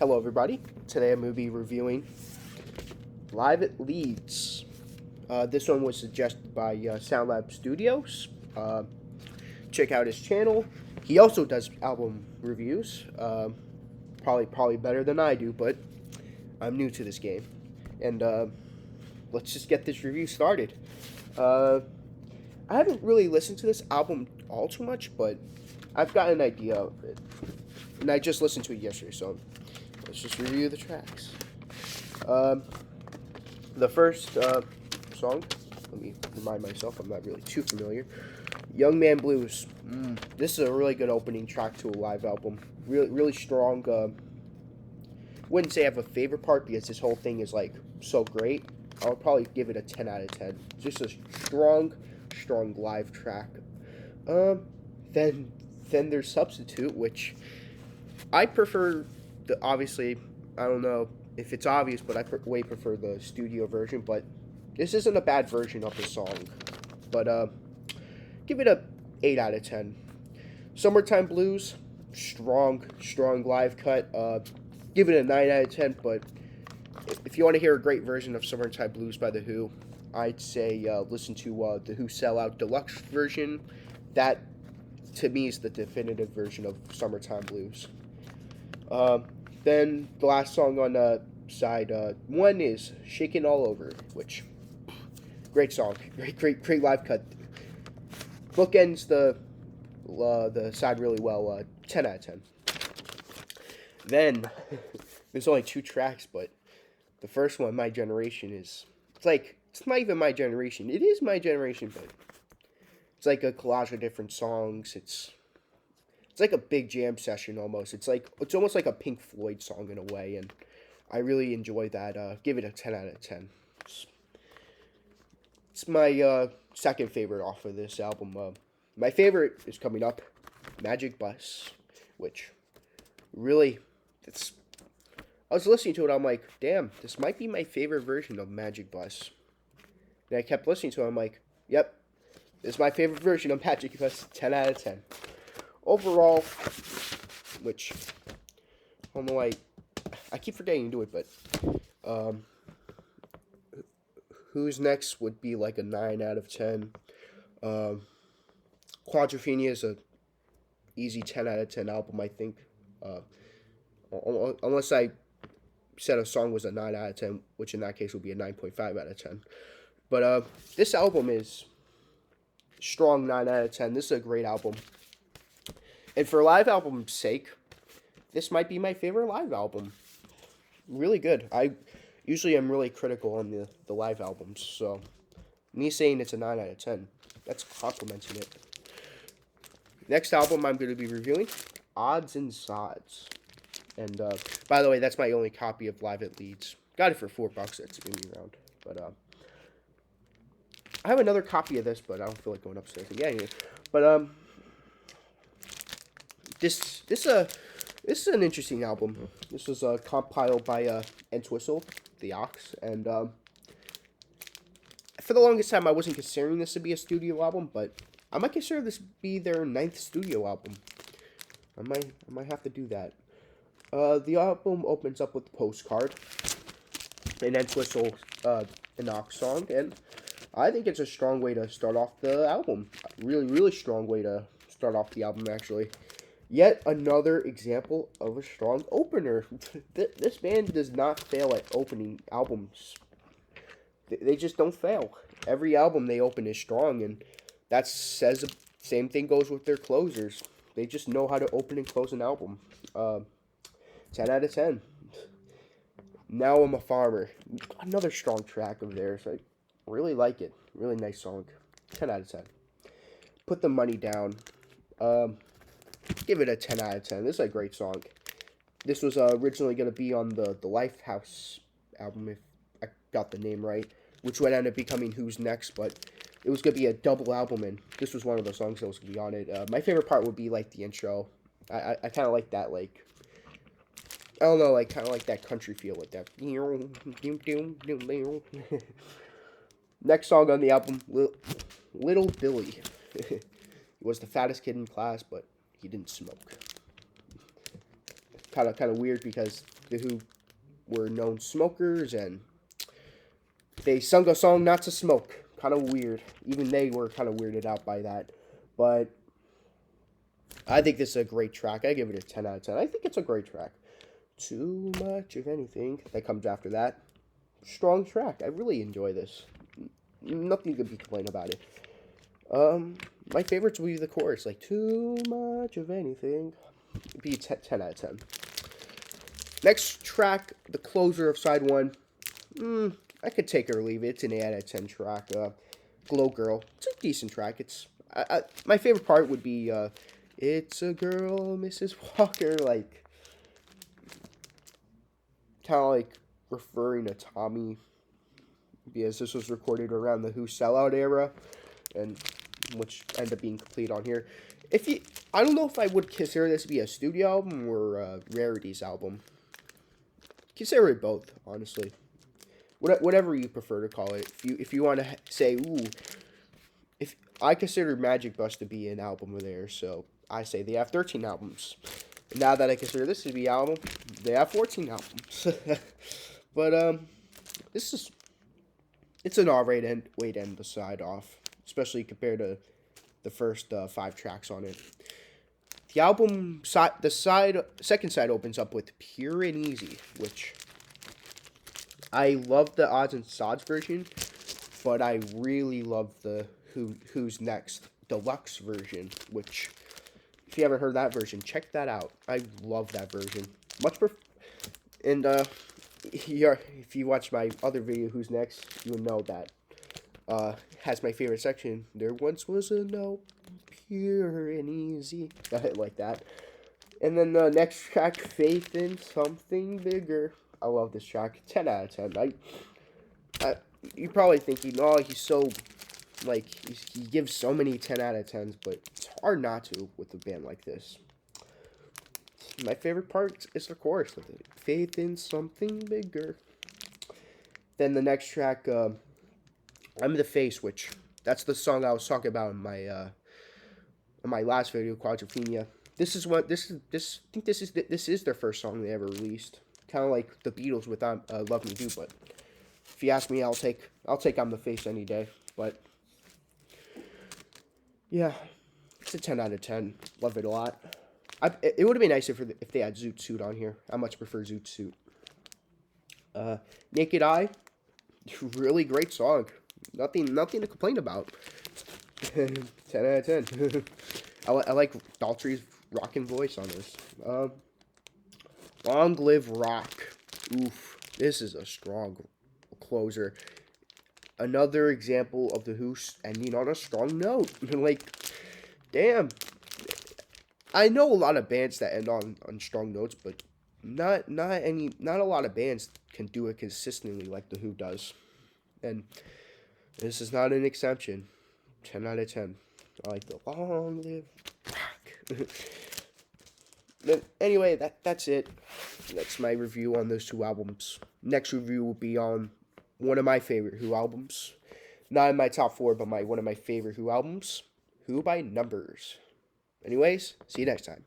Hello, everybody. Today I'm going to be reviewing Live at Leeds. This one was suggested by SoundLab Studios. Check out his channel. He also does album reviews. Probably better than I do, but I'm new to this game. And let's just get this review started. I haven't really listened to this album all too much, but I've got an idea of it. And I just listened to it yesterday, so let's just review the tracks. The first song, let me remind myself, I'm not really too familiar. Young Man Blues. This is a really good opening track to a live album. Really strong. Wouldn't say I have a favorite part because this whole thing is like so great. I would probably give it a 10 out of 10. Just a strong live track. Then there's Substitute, which I prefer. Obviously, I don't know if it's obvious, but I way prefer the studio version. But this isn't a bad version of the song. But give it a 8 out of 10. Summertime Blues, strong live cut. Give it a 9 out of 10. But if you want to hear a great version of Summertime Blues by The Who, I'd say listen to The Who Sell Out Deluxe version. That, to me, is the definitive version of Summertime Blues. Then the last song on side 1 is Shakin' All Over, which, great song, great live cut. Bookends the side really well, 10 out of 10. Then, there's only 2 tracks, but the first one, My Generation, it's not even my generation. It is my generation, but it's like a collage of different songs. It's like a big jam session almost. It's almost like a Pink Floyd song in a way, and I really enjoy that. Give it a 10 out of 10. It's my second favorite off of this album. My favorite is coming up, Magic Bus, which really, I was listening to it, I'm like, damn, this might be my favorite version of Magic Bus. And I kept listening to it, I'm like, yep, this is my favorite version of Magic Bus, 10 out of 10. Overall, which, I don't know why, I keep forgetting to do it, but, Who's Next would be like a 9 out of 10. Quadrophenia is a easy 10 out of 10 album, I think. Unless I said a song was a 9 out of 10, which in that case would be a 9.5 out of 10. But this album is strong 9 out of 10. This is a great album. And for live album's sake, this might be my favorite live album. Really good. I usually am really critical on the live albums, so me saying it's a 9 out of 10, that's complimenting it. Next album I'm going to be reviewing, Odds and Sodds. And by the way, that's my only copy of Live at Leeds. Got it for $4 at Spinning Around. But I have another copy of this, but I don't feel like going upstairs and getting it. But this is an interesting album. This was compiled by Entwistle, the Ox, and for the longest time I wasn't considering this to be a studio album, but I might consider this be their 9th studio album. I might have to do that. The album opens up with the Postcard, an Entwistle, an Ox song, and I think it's a strong way to start off the album. Really strong way to start off the album, actually. Yet another example of a strong opener. This band does not fail at opening albums. They just don't fail. Every album they open is strong, and that says the same thing goes with their closers. They just know how to open and close an album. 10 out of 10. Now I'm a Farmer. Another strong track of theirs. I really like it. Really nice song. 10 out of 10. Put the Money Down. Give it a 10 out of 10. This is a great song. This was originally going to be on the Lifehouse album, if I got the name right, which would end up becoming Who's Next, but it was going to be a double album, and this was one of the songs that was going to be on it. My favorite part would be, like, the intro. I kind of like that, like, I don't know, like, kind of like that country feel with that. Next song on the album, Little Billy. He was the fattest kid in class, but he didn't smoke. Kind of weird because The Who were known smokers, and they sung a song not to smoke. Kind of weird. Even they were kind of weirded out by that. But I think this is a great track. I give it a 10 out of 10. I think it's a great track. Too Much of Anything that comes after that. Strong track. I really enjoy this. Nothing could be complained about it. My favorites will be the chorus, like Too Much of Anything. It'd be 10 out of 10. Next track, the closer of side 1. I could take it or leave it. It's an 8 out of 10 track. Glow Girl. It's a decent track. It's my favorite part would be It's a Girl, Mrs. Walker, like kind of like referring to Tommy, because this was recorded around the Who sellout era, and which ended up being complete on here. I don't know if I would consider this to be a studio album or a rarities album. Consider it both, honestly. Whatever you prefer to call it. If you want to say, ooh, if I consider Magic Bus to be an album of theirs, so I say they have 13 albums. Now that I consider this to be an album, they have 14 albums. But it's an alright way to end the side off, especially compared to the first 5 tracks on it. The album second side opens up with Pure and Easy, which I love the Odds and Sodds version, but I really love the Who's Next deluxe version, which, if you haven't heard that version, check that out. I love that version. And if you watch my other video, Who's Next, you'll know that has my favorite section. There once was a note, pure and easy. Like that. And then the next track, Faith in Something Bigger. I love this track. 10 out of 10. You're probably thinking, oh, he's so, like, he gives so many 10 out of 10s, but it's hard not to with a band like this. My favorite part is the chorus with it. Faith in Something Bigger. Then the next track, I'm the Face, which that's the song I was talking about in my last video, Quadrophenia. This is their first song they ever released. Kind of like the Beatles with Love Me Do, but if you ask me, I'll take I'm the Face any day. But yeah, it's a 10 out of 10. Love it a lot. It would have been nice if they had Zoot Suit on here. I much prefer Zoot Suit. Naked Eye, really great song. Nothing to complain about. 10 out of 10. I like Daltrey's rockin' voice on this. Long Live Rock. Oof, this is a strong closer. Another example of the Who ending on a strong note. Like, damn. I know a lot of bands that end on strong notes, but not a lot of bands can do it consistently like the Who does. And this is not an exception. 10 out of 10. I like the Long Live Rock. But anyway, that's it. That's my review on those 2 albums. Next review will be on one of my favorite Who albums. Not in my top 4, but one of my favorite Who albums. Who by Numbers. Anyways, see you next time.